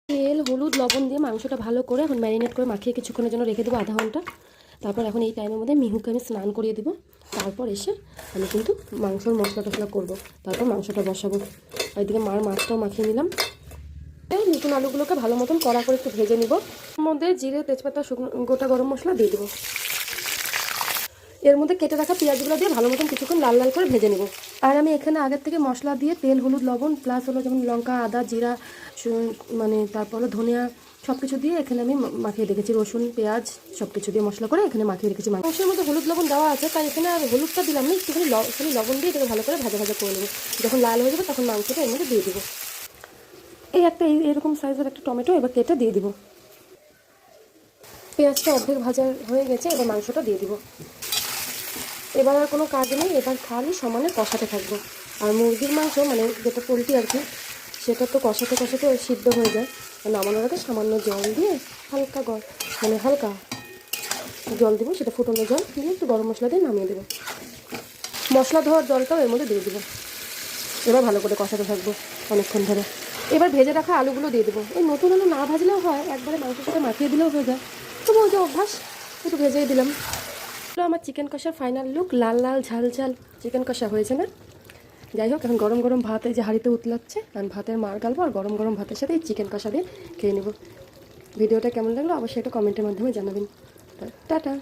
তেল হলুদ লবণ দিয়ে মাংসটা ভালো করে এখন ম্যারিনেট করে মাখিয়ে কিছুক্ষণের জন্য রেখে দেবো, আধা ঘন্টা। তারপর এখন এই টাইমের মধ্যে মিহুকে আমি স্নান করিয়ে দেবো। তারপর এসে আমি কিন্তু মাংসর মশলা টশলা করবো, তারপর মাংসটা বসাবো। আর এদিকে মার মাছটাও মাখিয়ে নিলাম। নতুন আলুগুলোকে ভালো মতন কড়া করে একটু ভেজে নিব। এর মধ্যে জিরে তেজপাতা শুকনো গোটা গরম মশলা দিয়ে দেবো। এর মধ্যে কেটে রাখা পেঁয়াজগুলো দিয়ে ভালো মতন কিছুক্ষণ লাল লাল করে ভেজে নেব। আর আমি এখানে আগের থেকে মশলা দিয়ে তেল হলুদ লবণ প্লাস হলো যেমন লঙ্কা আদা জিরা মানে তারপর হলো ধনিয়া সব কিছু দিয়ে এখানে আমি মাখিয়ে রেখেছি, রসুন পেঁয়াজ সব কিছু দিয়ে মশলা করে এখানে মাখিয়ে রেখেছি। মাংসের মধ্যে হলুদ লবণ দেওয়া আছে, তাই এখানে আর হলুদটা দিলাম না, একটুখানি লবণ দিয়ে এটাকে ভালো করে ভাজা ভাজা করে নেবো। যখন লাল হয়ে যাবে তখন মাংসটা এর মধ্যে দিয়ে দেবো। এই একটা এরকম সাইজের একটা টমেটো এবার কেটে দিয়ে দিব। পেঁয়াজটা অর্ধেক ভাজা হয়ে গেছে, এবার মাংসটা দিয়ে দিব। এবার আর কোনো কাজ নেই, এবার খালি সমানে কষাতে থাকবো। আর মুরগির মাংস মানে যেটা পোলট্রি আর কি, সেটা তো কষাতে কষাতে সিদ্ধ হয়ে যায়। আর নামানোর আগে সামান্য জল দিয়ে হালকা হালকা জল দেবো, সেটা ফুটনো জল দিয়ে একটু গরম মশলা দিয়ে নামিয়ে দেবো। মশলা ধোয়ার জলটাও এর মধ্যে দিয়ে দেবো। এবার ভালো করে কষাতে থাকবো অনেকক্ষণ ধরে। এবার ভেজে রাখা আলুগুলো দিয়ে দেবো। এই নতুন আলু না ভাজলেও হয়, একবারে মাংসের সাথে মাখিয়ে দিলেও হয়ে যায়, তবু ওই যে অভ্যাস একটু ভেজেই দিলাম। আমার চিকেন কষার ফাইনাল লুক, লাল লাল ঝাল ঝাল চিকেন কষা হয়েছে না? যাই হোক, এখন গরম গরম ভাত এই যে হাঁড়িতে উতলাচ্ছে, আমি ভাতের মার গালবো আর গরম গরম ভাতের সাথে এই চিকেন কষা দিয়ে খেয়ে নেব। ভিডিওটা কেমন লাগলো অবশ্যই এটা কমেন্টের মাধ্যমে জানাবেন। টাটা।